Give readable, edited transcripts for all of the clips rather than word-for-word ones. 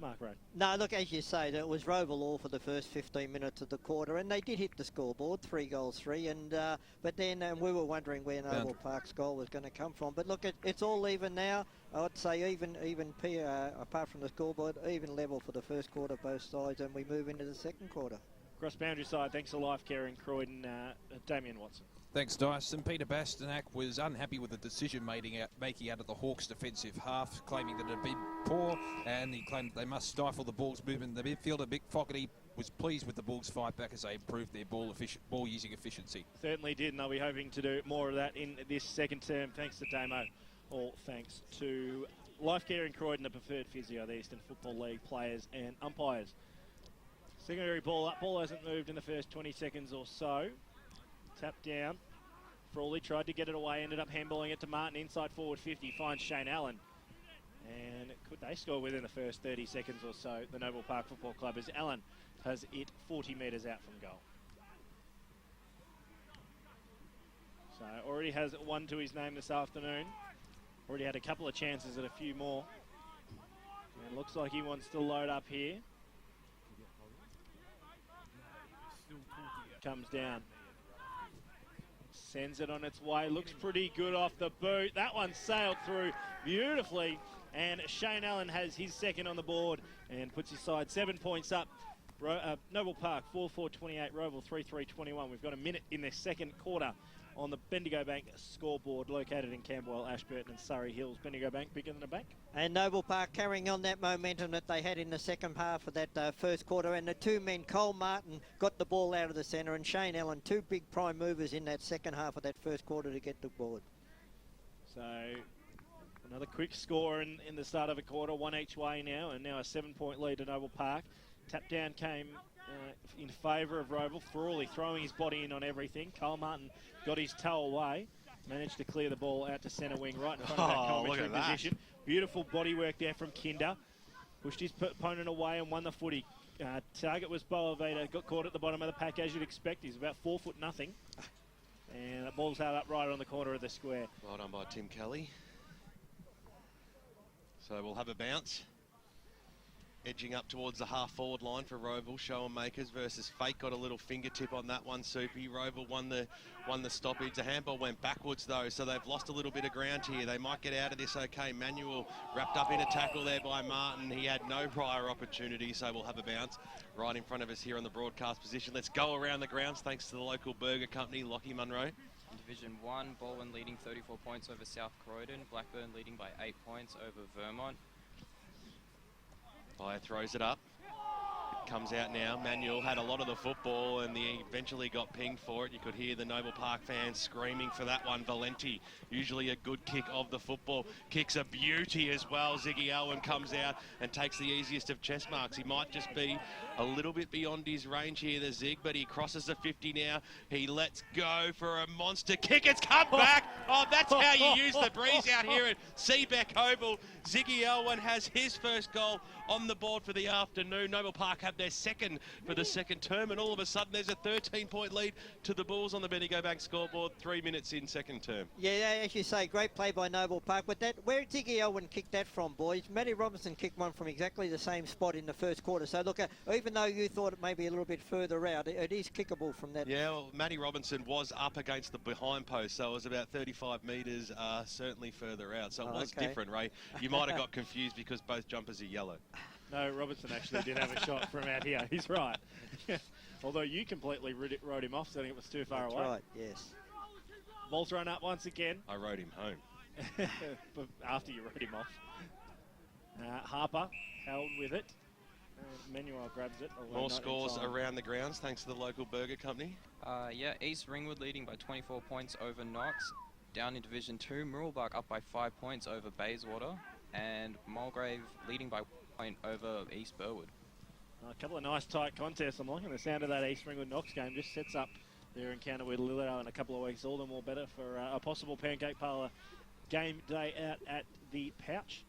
Mark Rowe? No, look, as you say, it was Rowville all for the first 15 minutes of the quarter, and they did hit the scoreboard, 3 goals, 3, and but then we were wondering where Noble Park's goal was going to come from. But look, it's all even now. I'd say even apart from the scoreboard, even level for the first quarter, both sides, and we move into the second quarter. Cross boundary side, thanks to Life Care in Croydon, Damien Watson. Thanks, Dyson. Peter Bastanak was unhappy with the decision making out of the Hawks' defensive half, claiming that it had been poor, and he claimed they must stifle the Bulls' movement in the midfield. Mick Fogarty was pleased with the Bulls' fight back as they improved their ball using efficiency. Certainly did, and they'll be hoping to do more of that in this second term, thanks to Damo. All thanks to Life Care in Croydon, the preferred physio, the Eastern Football League players and umpires. Secondary ball up. Ball hasn't moved in the first 20 seconds or so. Tap down. Frawley tried to get it away, ended up handballing it to Martin inside forward 50. Finds Shane Allen. And could they score within the first 30 seconds or so? The Noble Park Football Club, as Allen has it 40 metres out from goal. So already has one to his name this afternoon. Already had a couple of chances at a few more. And looks like he wants to load up here. Comes down. Sends it on its way. Looks pretty good off the boot. That one sailed through beautifully. And Shane Allen has his second on the board and puts his side 7 points up. Noble Park 4-4-28, Rowville 3-3-21. We've got a minute in the second quarter on the Bendigo Bank scoreboard, located in Camberwell, Ashburton and Surrey Hills. Bendigo Bank bigger than a bank. And Noble Park carrying on that momentum that they had in the second half of that first quarter. And the two men, Cole Martin, got the ball out of the centre, and Shane Allen, two big prime movers in that second half of that first quarter to get the board. So another quick score in the start of a quarter, one each way now, and now a 7-point lead to Noble Park. Tap down came in favour of Rowville. Frawley throwing his body in on everything. Cole Martin got his toe away. Managed to clear the ball out to centre wing right in front of that commentary position. Beautiful body work there from Kinder. Pushed his opponent away and won the footy. Target was Boavita. Got caught at the bottom of the pack, as you'd expect. He's about 4'0". And the ball's held up right on the corner of the square. Well done by Tim Kelly. So we'll have a bounce. Edging up towards the half-forward line for Rowville. Show 'em makers versus Fake. Got a little fingertip on that one, Soupy. Rowville won the stoppage. The handball went backwards, though, so they've lost a little bit of ground here. They might get out of this okay. Manuel wrapped up in a tackle there by Martin. He had no prior opportunity, so we'll have a bounce right in front of us here on the broadcast position. Let's go around the grounds, thanks to the local burger company, Lockie Munro. In Division 1, Baldwin leading 34 points over South Croydon. Blackburn leading by 8 points over Vermont. Fire throws it up. Comes out now. Manuel had a lot of the football and he eventually got pinged for it. You could hear the Noble Park fans screaming for that one. Valenti, usually a good kick of the football. Kicks a beauty as well. Ziggy Alwyn comes out and takes the easiest of chest marks. He might just be a little bit beyond his range here, the Zig, but he crosses the 50 now. He lets go for a monster kick. It's come back. Oh, that's how you use the breeze out here at Seabeck Oval. Ziggy Alwyn has his first goal on the board for the afternoon. Noble Park have their second for the second term, and all of a sudden there's a 13-point lead to the Bulls on the Bendigo Bank scoreboard, 3 minutes in second term. Yeah, as you say, great play by Noble Park, but where did Ziggy Elwyn kick that from, boys? Matty Robinson kicked one from exactly the same spot in the first quarter, so look, even though you thought it may be a little bit further out, it is kickable from that. Yeah, well, Matty Robinson was up against the behind post, so it was about 35 metres, certainly further out, so it was different, Ray. You might have got confused because both jumpers are yellow. No, Robertson actually did have a shot from out here. He's right. Although you completely wrote him off, saying it was too far away. That's right, yes. Ball's run up once again. I rode him home. But after you wrote him off. Harper held with it. Manuel grabs it. More scores around the grounds, thanks to the local burger company. Yeah, East Ringwood leading by 24 points over Knox. Down in Division 2, Murrelbach up by 5 points over Bayswater. And Mulgrave leading by 1 point over East Burwood. A couple of nice tight contests. I'm liking the sound of that East Ringwood Knox game. Just sets up their encounter with Lillo in a couple of weeks. All the more better for a possible Pancake Parlour game day out at the Pouch.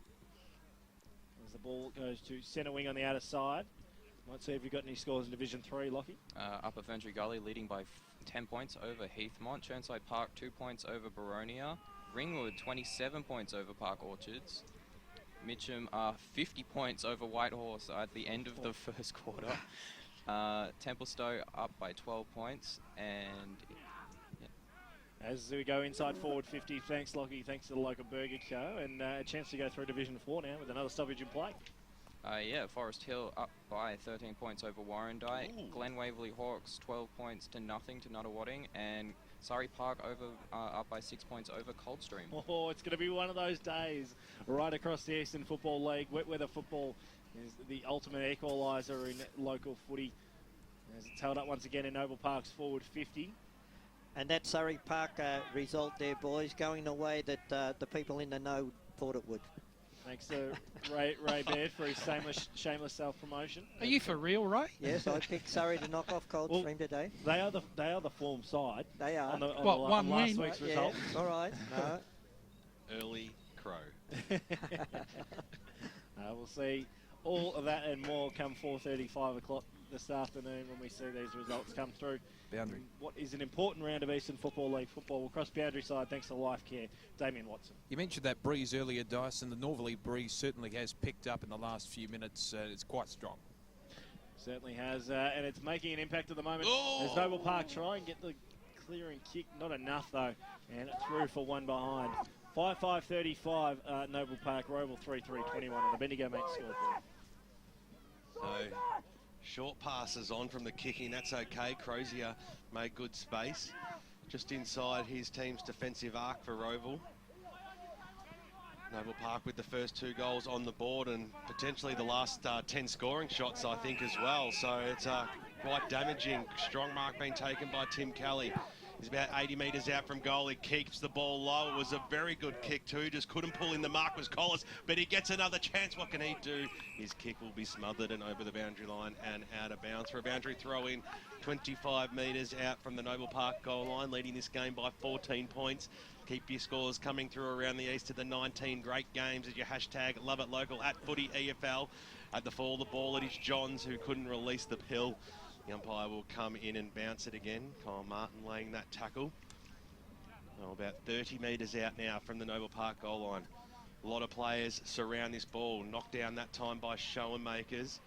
As the ball goes to centre wing on the outer side. Might see if you've got any scores in Division 3, Lockie. Upper Ferntree Gully leading by 10 points over Heathmont. Churnside Park 2 points over Baronia. Ringwood 27 points over Park Orchards. Mitcham are 50 points over Whitehorse at the end of the first quarter. Templestowe up by 12 points, and As we go inside forward 50, thanks Lockie, thanks to the local Burger Co. And a chance to go through Division 4 now with another stoppage in play. Forest Hill up by 13 points over Warrandyte. Glen Waverley Hawks 12 points to nothing to Nuttawading, and Surrey Park up by 6 points over Coldstream. Oh, it's going to be one of those days right across the Eastern Football League. Wet weather football is the ultimate equaliser in local footy, as it's held up once again in Noble Park's forward 50. And that Surrey Park result there, boys, going the way that the people in the know thought it would. Thanks to Ray Baird for his shameless self-promotion. Are you for real, Ray? Yes, I picked Surrey to knock off Coldstream today. They are the form side. They are. On last week's result. Yeah. All right. No. Early crow. We'll see all of that and more come 4:30, 5 o'clock this afternoon when we see these results come through. Boundary. What is an important round of Eastern Football League football across boundary side thanks to Life Care. Damien Watson. You mentioned that breeze earlier, Dyson. The northerly breeze certainly has picked up in the last few minutes. It's quite strong. Certainly has, and it's making an impact at the moment. As Noble Park try and get the clearing kick. Not enough, though, and through for one behind. 5-5-35, Noble Park, Rowville 3-3-21 on the Bendigo Mate scoreboard. So, short passes on from the kicking, that's okay. Crozier made good space. Just inside his team's defensive arc for Rowville. Noble Park with the first 2 goals on the board and potentially the last 10 scoring shots, I think, as well. So it's quite damaging. Strong mark being taken by Tim Kelly. He's about 80 metres out from goal. He keeps the ball low. It was a very good kick too. Just couldn't pull in the mark was Collis, but he gets another chance. What can he do? His kick will be smothered and over the boundary line and out of bounds for a boundary throw in. 25 metres out from the Noble Park goal line, leading this game by 14 points. Keep your scores coming through around the east of the 19 great games at your hashtag #LoveItLocal @FootyEFL. At the fall of the ball, it is Johns who couldn't release the pill. The umpire will come in and bounce it again. Kyle Martin laying that tackle. About 30 metres out now from the Noble Park goal line. A lot of players surround this ball. Knocked down that time by Schoenmakers.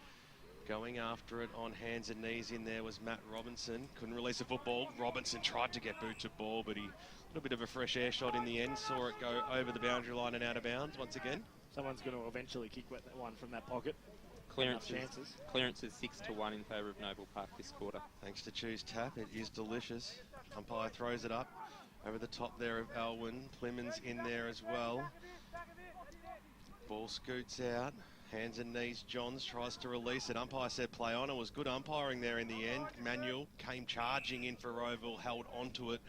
Going after it on hands and knees in there was Matt Robinson. Couldn't release the football. Robinson tried to get boot to ball, but he a little bit of a fresh air shot in the end. Saw it go over the boundary line and out of bounds once again. Someone's going to eventually kick that one from that pocket. Clearances 6-1 in favour of Noble Park this quarter. Thanks to Choose Tap, it is delicious. Umpire throws it up over the top there of Elwyn. Plemons in there as well. Ball scoots out. Hands and knees. Johns tries to release it. Umpire said play on. It was good umpiring there in the end. Manuel came charging in for Rowville, held onto it.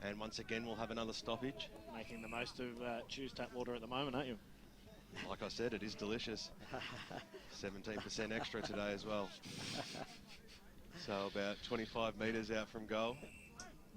And once again, we'll have another stoppage. Making the most of Choose Tap water at the moment, aren't you? Like I said, it is delicious. 17% extra today as well. So about 25 metres out from goal.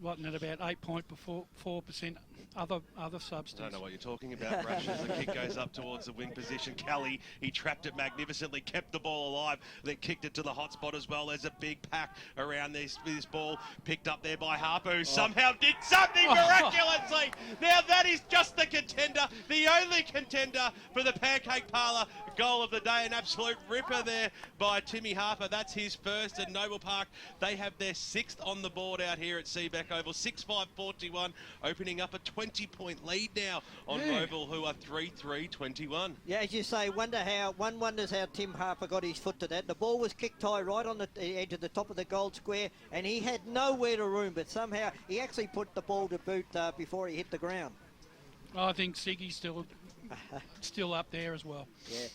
Wasn't it about 8.4% other substance? I don't know what you're talking about, Rash. As the kick goes up towards the wing position. Kelly, he trapped it magnificently, kept the ball alive, then kicked it to the hot spot as well. There's a big pack around this ball, picked up there by Harper, who somehow did something miraculously. Now that is just the contender, the only contender for the Pancake Parlour goal of the day. An absolute ripper there by Timmy Harper. That's his first at Noble Park. They have their 6th on the board out here at Seabeck Oval. 6-5-41, opening up a 20-point lead now on Rowville, who are 3-3-21. Yeah, as you say, one wonders how Tim Harper got his foot to that. The ball was kicked high right on the edge of the top of the gold square, and he had nowhere to room, but somehow he actually put the ball to boot before he hit the ground. I think Siggy's still up there as well. Yeah.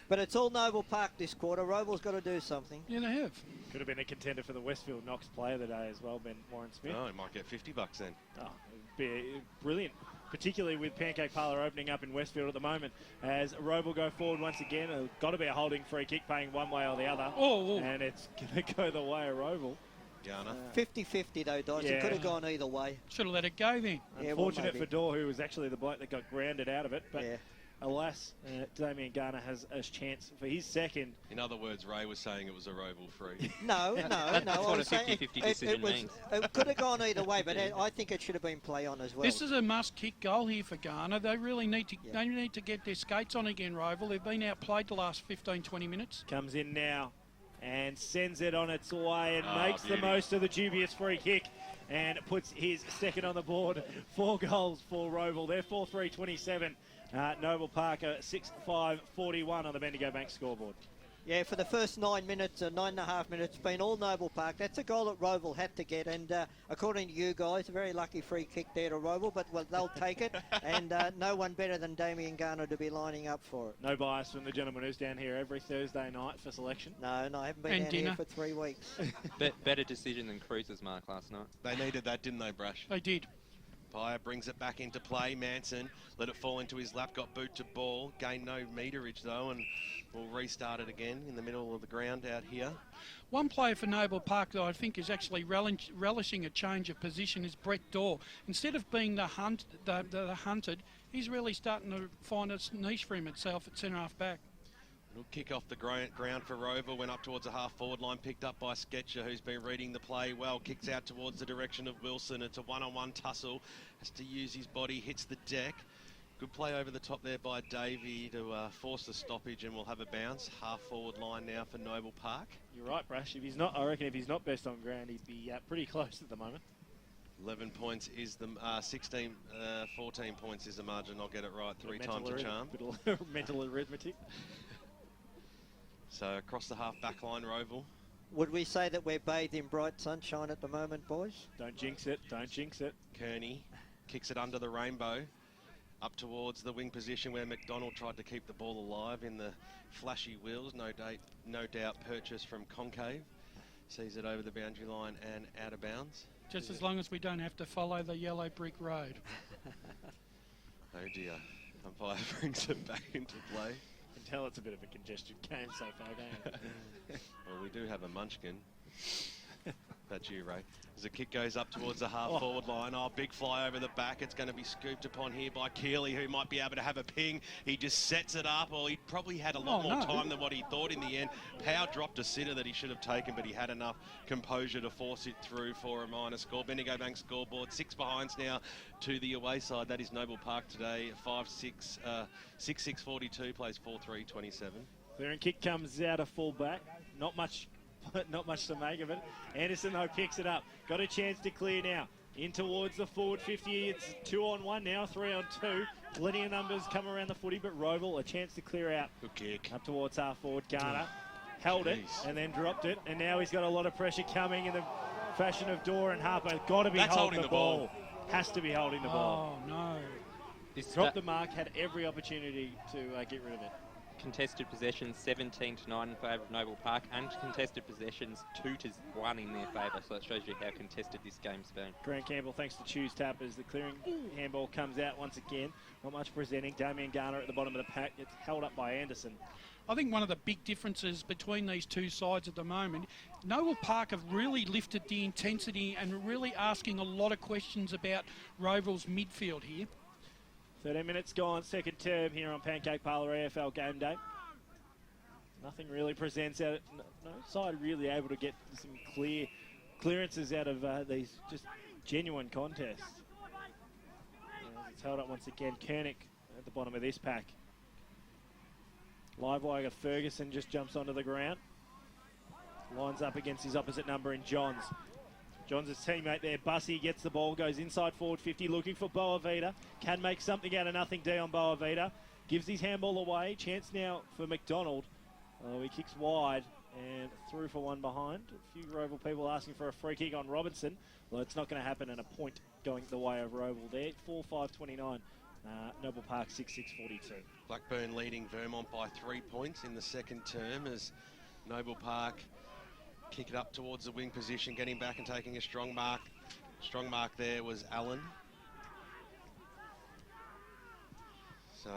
But it's all Noble Park this quarter. Rowville's got to do something. Yeah, they have. Could have been a contender for the Westfield Knox Player of the Day as well, Ben Warren Smith. Oh, he might get $50 then. Oh, it'd be brilliant, particularly with Pancake Parlour opening up in Westfield at the moment. As Rowville go forward once again, it's got to be a holding free kick paying one way or the other. And it's going to go the way of Rowville. Garner. 50-50 though, Dice. It could have gone either way. Should have let it go then. Unfortunate for Dorr, who was actually the bloke that got grounded out of it. But alas, Damien Garner has a chance for his second. In other words, Ray was saying it was a Rowville free. No. That's I what a was saying 50-50 decision means. It could have gone either way, but I think it should have been play on as well. This is a must-kick goal here for Garner. They really need to they need to get their skates on again, Rowville. They've been outplayed the last 15, 20 minutes. Comes in now and sends it on its way and makes beauty. the most of the dubious free kick and puts his second on the board. 4 goals for Rowville. They're 4-3-27. Noble Parker 6-5-41 on the Bendigo Bank scoreboard. Yeah, for the first 9 minutes, 9.5 minutes, been all Noble Park. That's a goal that Rowville had to get, and according to you guys, a very lucky free kick there to Rowville, but well, they'll take it, and no one better than Damien Garner to be lining up for it. No bias from the gentleman who's down here every Thursday night for selection. No, I haven't been And down dinner. here for 3 weeks. Better decision than Cruiser's mark last night. They needed that, didn't they, Brash? They did. Pyer brings it back into play. Manson let it fall into his lap, got boot to ball. Gained no meterage, though, and we'll restart it again in the middle of the ground out here. One player for Noble Park that I think is actually relishing a change of position is Brett Dorr. Instead of being the hunted, he's really starting to find a niche for himself at centre-half back. Little kick off the ground for Rowville, went up towards the half-forward line, picked up by Sketcher, who's been reading the play well. Kicks out towards the direction of Wilson. It's a one-on-one tussle. Has to use his body, hits the deck. Good play over the top there by Davey to force the stoppage, and we'll have a bounce. Half-forward line now for Noble Park. You're right, Brash. If he's not, I reckon if he's not best on ground, he'd be pretty close at the moment. 11 points is the 14 points is the margin. I'll get it right 3 times a charm. Mental arithmetic. So across the half-back line, Rowville. Would we say that we're bathed in bright sunshine at the moment, boys? Don't jinx it. Don't jinx it. Kearney kicks it under the rainbow. Up towards the wing position where McDonald tried to keep the ball alive in the flashy wheels. No doubt purchase from Concave. Sees it over the boundary line and out of bounds. Just as long as we don't have to follow the yellow brick road. Oh dear. Umpire brings it back into play. You can tell it's a bit of a congested game so far, don't you? Well, we do have a munchkin. That's you, Ray. As the kick goes up towards the half-forward line. Oh, big fly over the back. It's going to be scooped upon here by Keeley, who might be able to have a ping. He just sets it up. Well, he probably had a lot more time than what he thought in the end. Pow dropped a sitter that he should have taken, but he had enough composure to force it through for a minor score. Bendigo Bank scoreboard, 6 behinds now to the away side. That is Noble Park today, 6-6-42, plays 4-3-27. Clearing kick comes out of full back. Not much to make of it. Anderson, though, picks it up. Got a chance to clear now. In towards the forward 50. It's 2-on-1 now, 3-on-2. Plenty of numbers come around the footy, but Rowville a chance to clear out. Good kick. Up towards half forward. Garner held it and then dropped it. And now he's got a lot of pressure coming in the fashion of Dorr and Harper. Got to be holding the ball. Has to be holding the ball. Oh, no. Dropped the mark, had every opportunity to get rid of it. Contested possessions 17-9 in favour of Noble Park. Uncontested possessions 2-1 in their favour. So it shows you how contested this game's been. Grant Campbell, thanks to Choose Tap, as the clearing handball comes out once again. Not much presenting. Damien Garner at the bottom of the pack. It's held up by Anderson. I think one of the big differences between these two sides at the moment, Noble Park have really lifted the intensity and really asking a lot of questions about Rowville's midfield here. 13 minutes gone, second term here on Pancake Parlour AFL Game Day. Nothing really presents out. No side really able to get some clearances out of these just genuine contests. It's held up once again. Kernick at the bottom of this pack. Livewire Ferguson just jumps onto the ground. Lines up against his opposite number in Johns. John's his teammate there. Bussy gets the ball, goes inside forward 50, looking for Boavita. Can make something out of nothing. D on Boavita. Gives his handball away. Chance now for McDonald. He kicks wide and through for one behind. A few Rowville people asking for a free kick on Robinson. Well, it's not going to happen, and a point going the way of Rowville there. 4-5-29. Noble Park 6-6-42. Blackburn leading Vermont by 3 points in the second term as Noble Park kick it up towards the wing position, getting back and taking a strong mark. Strong mark there was Allen. So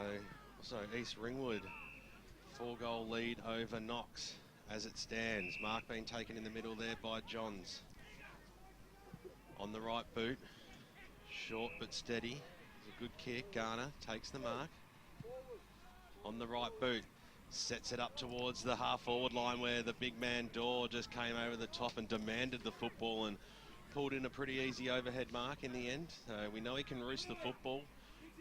East Ringwood, 4-goal lead over Knox as it stands. Mark being taken in the middle there by Johns. On the right boot, short but steady. It's a good kick. Garner takes the mark. on the right boot. Sets it up towards the half-forward line where the big man Dorr just came over the top and demanded the football and pulled in a pretty easy overhead mark in the end. So we know he can roost the football.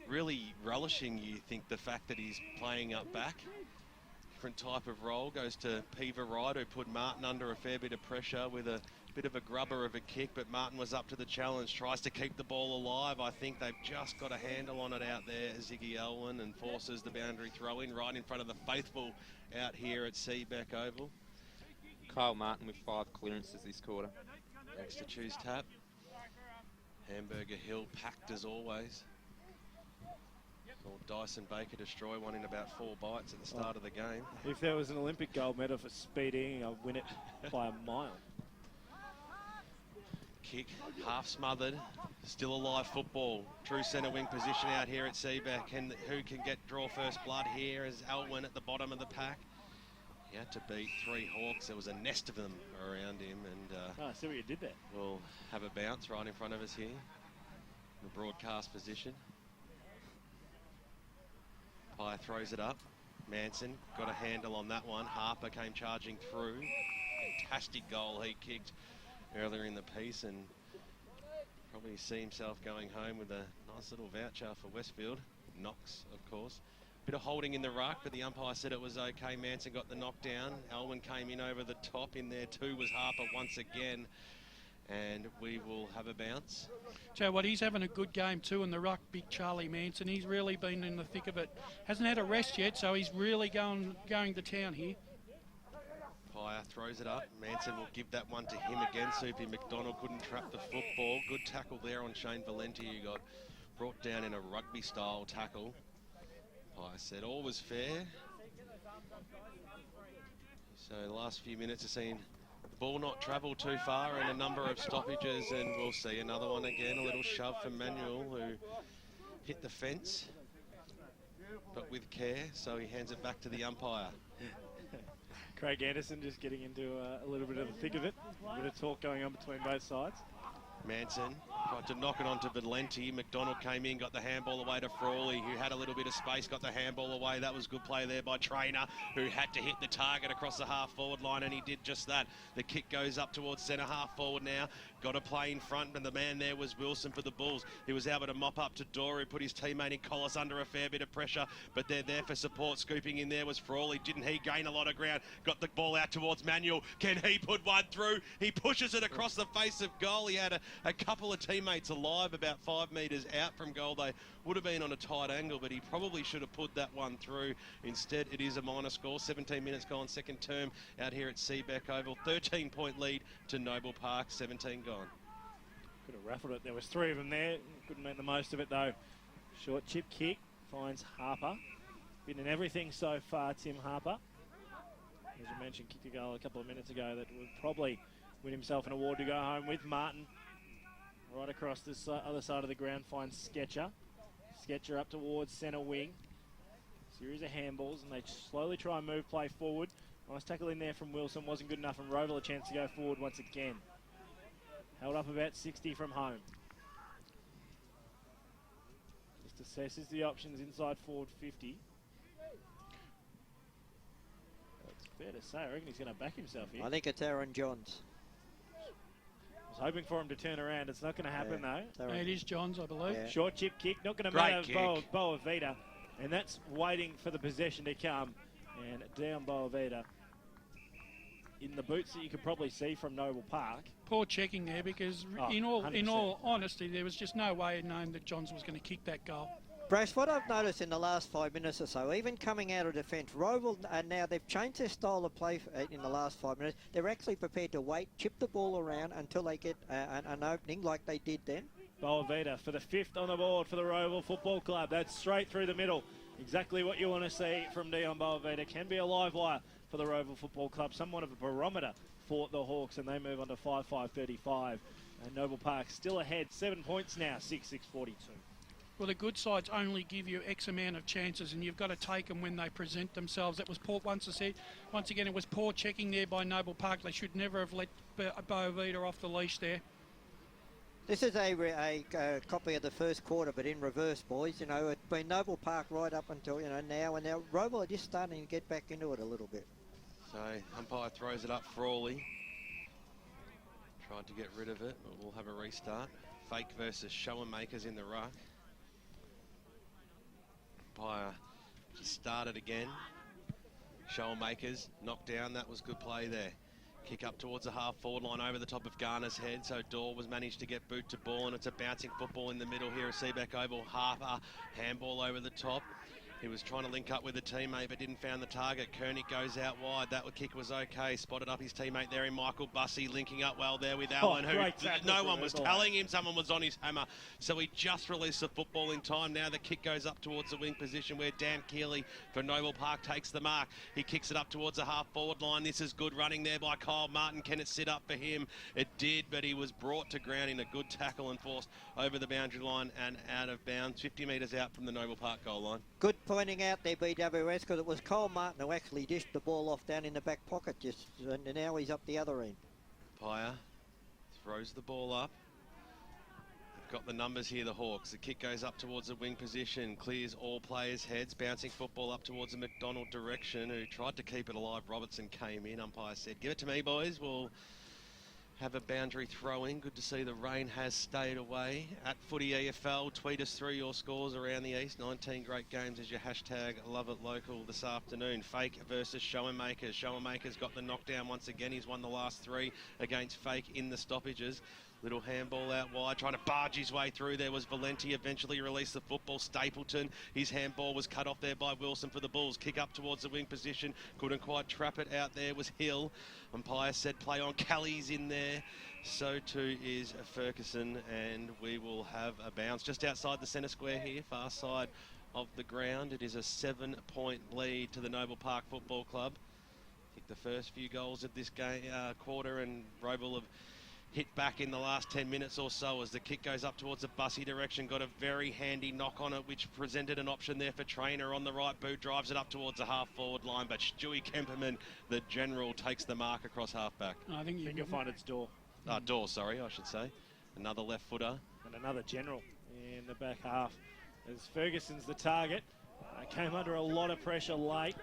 Really relishing, you think, the fact that he's playing up back. Different type of role. Goes to Peaver Wright, who put Martin under a fair bit of pressure with a bit of a grubber of a kick, but Martin was up to the challenge, tries to keep the ball alive. I think they've just got a handle on it out there, Ziggy Elwyn, and forces the boundary throw-in right in front of the faithful out here at Seabeck Oval. Kyle Martin with 5 clearances this quarter. Next to choose tap. Hamburger Hill packed as always. Saw Dyson Baker destroy one in about 4 bites at the start of the game. If there was an Olympic gold medal for speeding, I'd win it by a mile. Kick, half smothered, still alive football. True centre wing position out here at Seabeck. And who can draw first blood here is Elwyn at the bottom of the pack. He had to beat 3 Hawks. There was a nest of them around him, and I see what you did there. We'll have a bounce right in front of us here. The broadcast position. Pye throws it up. Manson got a handle on that one. Harper came charging through. Fantastic goal he kicked earlier in the piece, and probably see himself going home with a nice little voucher for Westfield. Knox, of course. Bit of holding in the ruck, but the umpire said it was okay. Manson got the knockdown. Elwyn came in over the top. In there too was Harper once again. And we will have a bounce. So what, he's having a good game too in the ruck, big Charlie Manson. He's really been in the thick of it. Hasn't had a rest yet, so he's really going to town here. Pye throws it up. Manson will give that one to him again. Soupy McDonald couldn't trap the football. Good tackle there on Shane Valenti, who got brought down in a rugby-style tackle. Pye said all was fair. So the last few minutes have seen the ball not travel too far and a number of stoppages, and we'll see another one again. A little shove from Manuel, who hit the fence, but with care, so he hands it back to the umpire. Craig Anderson just getting into a little bit of the thick of it. A bit of talk going on between both sides. Manson tried to knock it onto Valenti. McDonald came in, got the handball away to Frawley, who had a little bit of space, got the handball away. That was good play there by Trainer, who had to hit the target across the half-forward line, and he did just that. The kick goes up towards centre half-forward now. Got a play in front, and the man there was Wilson for the Bulls. He was able to mop up to Dory, put his teammate in Collis under a fair bit of pressure, but they're there for support. Scooping in there was Frawley. Didn't he gain a lot of ground? Got the ball out towards Manuel. Can he put one through? He pushes it across the face of goal. He had a couple of teammates alive about 5 metres out from goal. They would have been on a tight angle, but he probably should have put that one through. Instead, it is a minor score. 17 minutes gone, second term out here at Seabeck Oval. 13-point lead to Noble Park, 17 gone. Could have raffled it. There was 3 of them there. Couldn't make the most of it, though. Short chip kick finds Harper. Been in everything so far, Tim Harper. As you mentioned, kicked a goal a couple of minutes ago that would probably win himself an award to go home with. Martin right across this other side of the ground finds Sketcher. Sketcher up towards centre wing. Series of handballs, and they slowly try and move play forward. Nice tackle in there from Wilson. Wasn't good enough, and Rowville a chance to go forward once again. Held up about 60 from home. Just assesses the options inside forward 50. It's fair to say, I reckon he's going to back himself here. I think it's Aaron Johns. I was hoping for him to turn around. It's not going to happen, though. It is Johns, I believe. Yeah. Short chip kick, not going to Great matter kick. Boavita. And that's waiting for the possession to come. And down Boavita in the boots that you could probably see from Noble Park. Poor checking there, because in 100%. all honesty, there was just no way of knowing that Johns was going to kick that goal. Brash, what I've noticed in the last 5 minutes or so, even coming out of defence, Rowville, now they've changed their style of play in the last 5 minutes. They're actually prepared to wait, chip the ball around until they get an opening like they did then. Boavita for the 5th on the board for the Rowville Football Club. That's straight through the middle. Exactly what you want to see from Dion Boavita. Can be a live wire for the Rowville Football Club. Somewhat of a barometer for the Hawks, and they move on to 5-5-35. And Noble Park still ahead, 7 points now, 6-6-42. Well, the good sides only give you X amount of chances, and you've got to take them when they present themselves. That was poor, once again, it was poor checking there by Noble Park. They should never have let Boavita off the leash there. This is a copy of the first quarter, but in reverse, boys. You know, it's been Noble Park right up until, you know, now. And now Rowville are just starting to get back into it a little bit. So umpire throws it up Frawley. Tried to get rid of it, but we'll have a restart. Fake versus Show and Makers in the ruck. Umpire just started again. Show and Makers knocked down. That was good play there. Kick up towards the half-forward line over the top of Garner's head. So Dorr was managed to get boot to ball, and it's a bouncing football in the middle here. A Seaback Oval, Harper, handball over the top. He was trying to link up with a teammate, but didn't find the target. Koenig goes out wide. That kick was okay. Spotted up his teammate there in Michael Bussey, linking up well there with Allen, who no one was telling him. Someone was on his hammer. So he just released the football in time. Now the kick goes up towards the wing position where Dan Keeley for Noble Park takes the mark. He kicks it up towards the half-forward line. This is good running there by Kyle Martin. Can it sit up for him? It did, but he was brought to ground in a good tackle and forced over the boundary line and out of bounds, 50 metres out from the Noble Park goal line. Good pointing out there, BWS, because it was Kyle Martin who actually dished the ball off down in the back pocket, and now he's up the other end. Pyer throws the ball up. They've got the numbers here, the Hawks. The kick goes up towards the wing position, clears all players' heads, bouncing football up towards the McDonald direction, who tried to keep it alive. Robertson came in. Umpire said, "Give it to me, boys. We'll have a boundary throw-in." Good to see the rain has stayed away. At Footy EFL, tweet us through your scores around the East. 19 great games as your hashtag Love It Local this afternoon. Fake versus Show and Makers. Show and Makers got the knockdown once again. He's won the last 3 against Fake in the stoppages. Little handball out wide, trying to barge his way through. There was Valenti, eventually released the football. Stapleton, his handball was cut off there by Wilson for the Bulls. Kick up towards the wing position, couldn't quite trap it out there, was Hill. Umpire said play on. Kelly's in there. So too is Ferguson, and we will have a bounce just outside the centre square here, far side of the ground. It is a 7-point lead to the Noble Park Football Club. I think the first few goals of this game quarter, and Rowville have hit back in the last 10 minutes or so as the kick goes up towards the Bussey direction. Got a very handy knock on it, which presented an option there for Trainer on the right boot. Drives it up towards the half-forward line, but Stewie Kemperman, the general, takes the mark across half-back. I think you'll find it's Dorr. Dorr, sorry, I should say. Another left footer. And another general in the back half. As Ferguson's the target. Came under a lot of pressure late,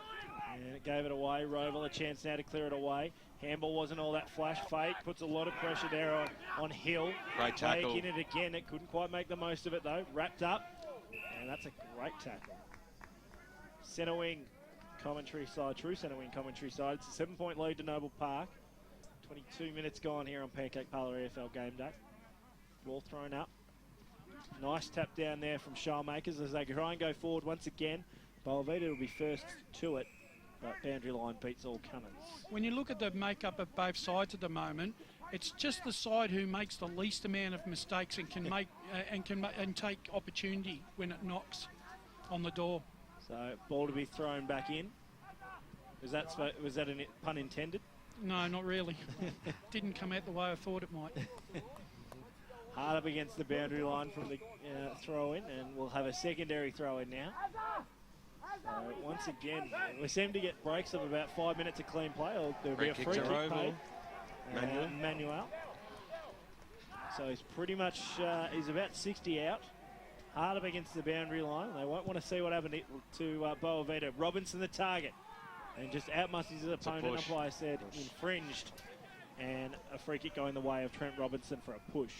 and it gave it away. Rowville a chance now to clear it away. Handball wasn't all that flash. Fake puts a lot of pressure there on Hill. Great tackle. Taking it again. It couldn't quite make the most of it though. Wrapped up, and that's a great tackle. Centre wing commentary side, true centre wing commentary side. It's a 7-point lead to Noble Park. 22 minutes gone here on Pancake Parlour EFL game day. Ball thrown up. Nice tap down there from Showmakers as they try and go forward once again. Boavita will be first to it, but boundary line beats all comers. When you look at the makeup of both sides at the moment, it's just the side who makes the least amount of mistakes and can make and take opportunity when it knocks on the door. So ball to be thrown back in. Was that a pun intended? No, not really. Didn't come out the way I thought it might. Hard up against the boundary line from the throw-in, and we'll have a secondary throw-in now. So once again, we seem to get breaks of about 5 minutes of clean play, or there'll be a free kick paid. Manuel. So he's pretty much, he's about 60 out. Hard up against the boundary line. They won't want to see what happened to Boavita. Robinson the target. And just outmuscles his opponent. Umpire said infringed. And a free kick going the way of Trent Robinson for a push.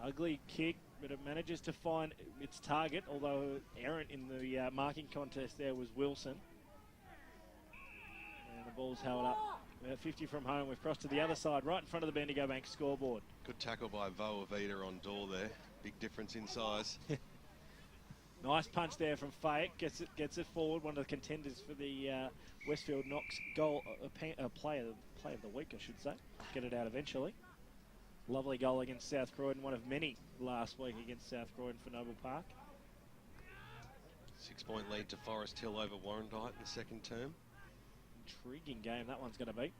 Ugly kick, but it manages to find its target, although errant in the marking contest there was Wilson. And the ball's held up. About 50 from home. We've crossed to the other side, right in front of the Bendigo Bank scoreboard. Good tackle by Voavita on Dorr there. Big difference in size. Nice punch there from Fayette. Gets it forward. One of the contenders for the Westfield Knox goal, player of the week, I should say. Get it out eventually. Lovely goal against South Croydon. One of many last week against South Croydon for Noble Park. 6-point lead to Forest Hill over Warrandyte in the second term. Intriguing game that one's going to be.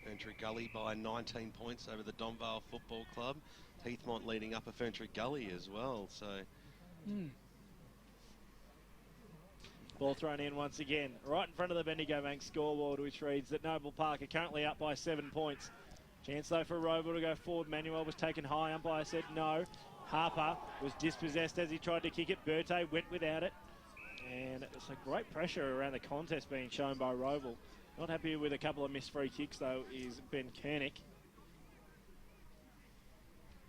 Ferntree Gully by 19 points over the Donvale Football Club. Heathmont leading Upper Ferntree Gully as well. So. Ball thrown in once again, right in front of the Bendigo Bank scoreboard, which reads that Noble Park are currently up by 7 points Chance though for Rowville to go forward. Manuel was taken high. Umpire said no. Harper was dispossessed as he tried to kick it. Berthe went without it. And it's a great pressure around the contest being shown by Rowville. Not happy with a couple of missed free kicks though is Ben Kernick.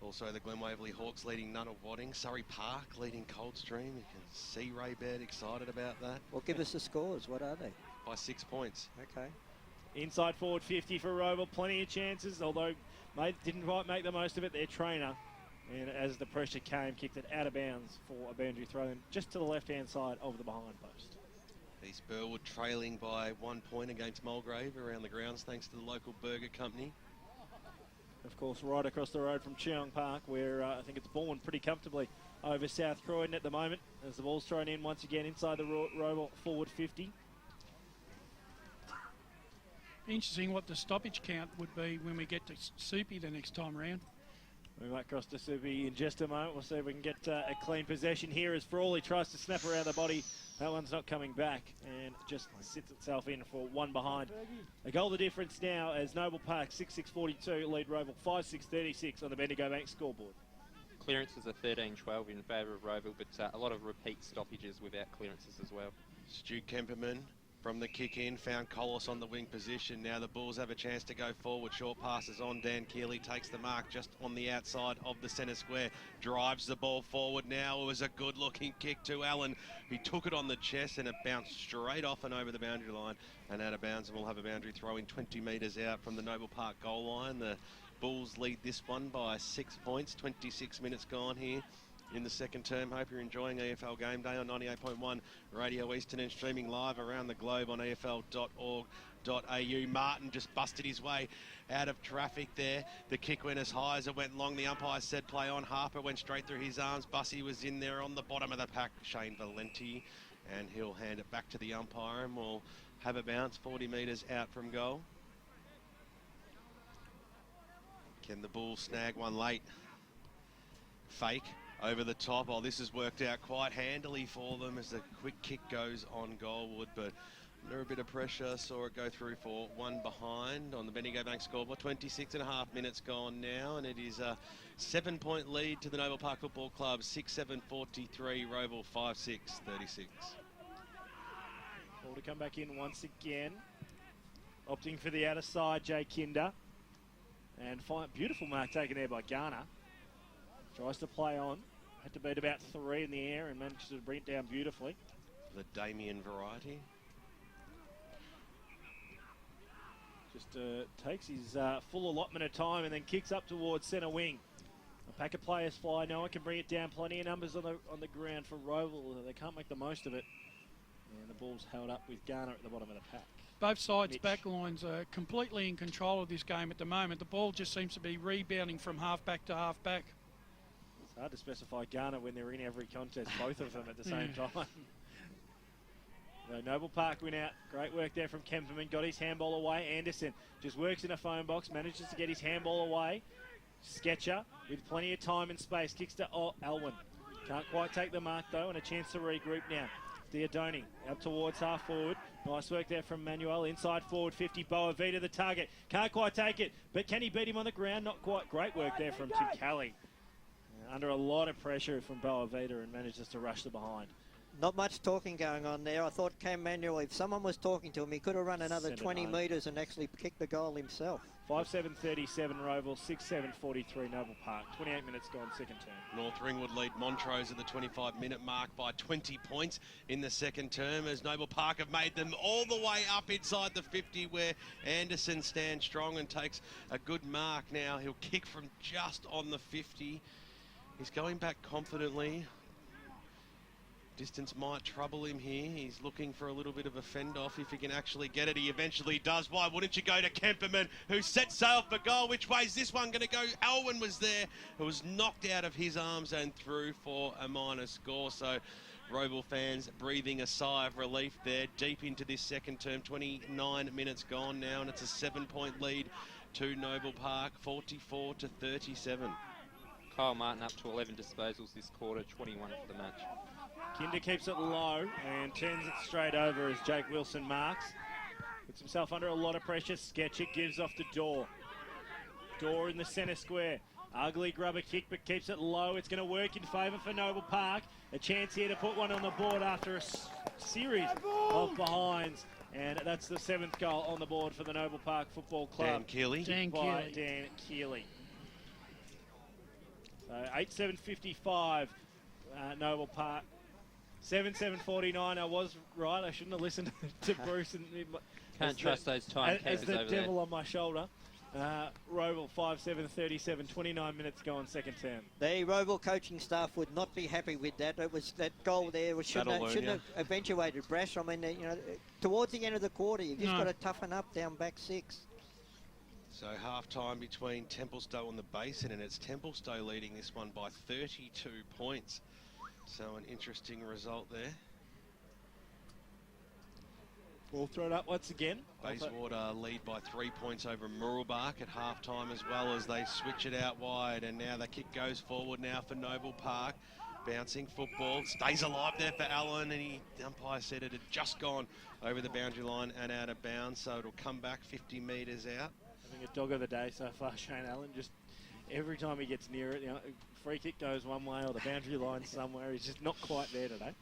Also the Glen Waverley Hawks leading Nunawading. Surrey Park leading Coldstream. You can see Ray Baird excited about that. Well, give us the scores. What are they? By 6 points. Okay. Inside forward 50 for Rowville. Plenty of chances, although didn't quite make the most of it. Their trainer, and as the pressure came, kicked it out of bounds for a boundary throw in just to the left-hand side of the behind post. East Burwood trailing by 1 point against Mulgrave around the grounds thanks to the local burger company. Of course, right across the road from Cheong Park, where I think it's born pretty comfortably over South Croydon at the moment, as the ball's thrown in once again inside the Rowville forward 50. Interesting what the stoppage count would be when we get to Soupy the next time round. We might cross to Soupy in just a moment. We'll see if we can get a clean possession here as Frawley tries to snap around the body. That one's not coming back and just sits itself in for one behind. A goal the difference now as Noble Park 6-6-42 lead Rowville 5-6-36 on the Bendigo Bank scoreboard. Clearances are 13-12 in favour of Rowville, but a lot of repeat stoppages without clearances as well. Stu Kemperman from the kick in found Collis on the wing position. Now the Bulls have a chance to go forward. Short passes on. Dan Keeley takes the mark just on the outside of the centre square. Drives the ball forward now. It was a good looking kick to Allen. He took it on the chest and it bounced straight off and over the boundary line and out of bounds, and we'll have a boundary throw in 20 metres out from the Noble Park goal line. The Bulls lead this one by 6 points. 26 minutes gone here in the second term. Hope you're enjoying EFL Game Day on 98.1 Radio Eastern and streaming live around the globe on efl.org.au. Martin just busted his way out of traffic there. The kick went as high as it went long. The umpire said play on. Harper went straight through his arms. Bussey was in there on the bottom of the pack. Shane Valenti, and he'll hand it back to the umpire and we'll have a bounce 40 metres out from goal. Can the Bulls snag one late? Fake over the top. Oh, this has worked out quite handily for them as the quick kick goes on goalwood, but under a bit of pressure, saw it go through for one behind on the Bendigo Bank scoreboard. 26.5 minutes gone now, and it is a 7 point lead to the Noble Park Football Club. 6-7-43, Rowville 5-6-36. Ball to come back in once again. Opting for the outer side, Jay Kinder. And beautiful mark taken there by Garner. Tries to play on. Had to beat about 3 in the air and managed to bring it down beautifully. The Damien variety. Just takes his full allotment of time and then kicks up towards centre wing. A pack of players fly. No one can bring it down. Plenty of numbers on the ground for Rowville. They can't make the most of it. And the ball's held up with Garner at the bottom of the pack. Both sides' backlines are completely in control of this game at the moment. The ball just seems to be rebounding from half-back to half-back. It's hard to specify Garner when they're in every contest, both of them at the same time. Noble Park went out. Great work there from Kemperman. Got his handball away. Anderson just works in a phone box, manages to get his handball away. Sketcher with plenty of time and space. Kicks to Alwyn. Can't quite take the mark though, and a chance to regroup now. Diodoni up towards half forward. Nice work there from Manuel. Inside forward 50. Boa Vita the target. Can't quite take it, but can he beat him on the ground? Not quite. Great work there from Tim Kelly. Under a lot of pressure from Boa Vita and manages to rush the behind. Not much talking going on there. I thought Cam Manuel, if someone was talking to him, he could have run another 20 metres and actually kicked the goal himself. 5-7-37 Rowville, 6-7-43 Noble Park. 28 minutes gone, second term. North Ringwood lead Montrose at the 25-minute mark by 20 points in the second term as Noble Park have made them all the way up inside the 50 where Anderson stands strong and takes a good mark now. He'll kick from just on the 50. He's going back confidently. Distance might trouble him here. He's looking for a little bit of a fend off if he can actually get it. He eventually does. Why wouldn't you go to Kemperman, who set sail for goal? Which way's this one going to go? Alwyn was there, who was knocked out of his arms and through for a minor score. So Rowville fans breathing a sigh of relief there. Deep into this second term, 29 minutes gone now, and it's a 7 point lead to Noble Park, 44-37. Kyle Martin up to 11 disposals this quarter, 21 for the match. Kinder keeps it low and turns it straight over as Jake Wilson marks. Puts himself under a lot of pressure. Sketcher gives off the door. Door in the centre square. Ugly grubber kick, but keeps it low. It's going to work in favour for Noble Park. A chance here to put one on the board after a series of behinds. And that's the 7th goal on the board for the Noble Park Football Club. Dan Keeley. By Dan Keeley. So 8:7:55, Noble Park. 7:7:49. I was right. I shouldn't have listened to Bruce. Can't trust those timekeepers as the over there. devil on my shoulder. Rowville 5:7:37. 29 minutes to go on second term. The Rowville coaching staff would not be happy with that. It was that goal there shouldn't have eventuated Brash. I mean, towards the end of the quarter, you've just got to toughen up down back 6. So half-time between Templestowe and the Basin, and it's Templestowe leading this one by 32 points. So an interesting result there. Ball thrown up once again. Bayswater lead by 3 points over Murrelbach at half-time, as well as they switch it out wide. And now the kick goes forward now for Noble Park. Bouncing football. Stays alive there for Allen, and the umpire said it had just gone over the boundary line and out of bounds. So it'll come back 50 metres out. I think a dog of the day so far, Shane Allen. Just every time he gets near it, free kick goes one way or the boundary line somewhere. He's just not quite there today.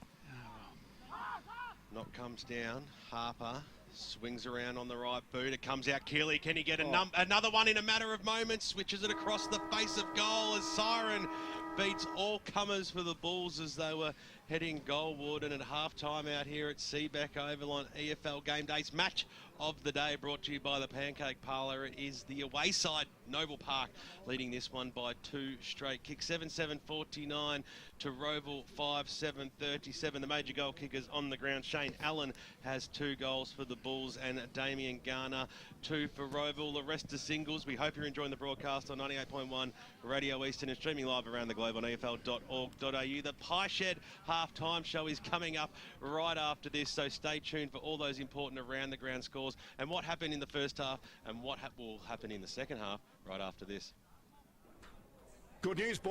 Knock comes down. Harper swings around on the right boot. It comes out. Keeley, can he get another one in a matter of moments? Switches it across the face of goal as Siren beats all comers for the Bulls as they were heading goalward. And at half-time out here at Seabeck Oval on EFL Game Days, match of the day brought to you by the Pancake Parlour. It is the away side, Noble Park, leading this one by 2 straight kicks. 7:7:49 to Rowville 5:7:37. The major goal kickers on the ground. Shane Allen has 2 goals for the Bulls and Damien Garner 2 for Rowville. The rest are singles. We hope you're enjoying the broadcast on 98.1 Radio Eastern and streaming live around the globe on EFL.org.au. The Pie Shed half-time show is coming up right after this, so stay tuned for all those important around-the-ground scores and what happened in the first half and what will happen in the second half right after this. Good news, boys.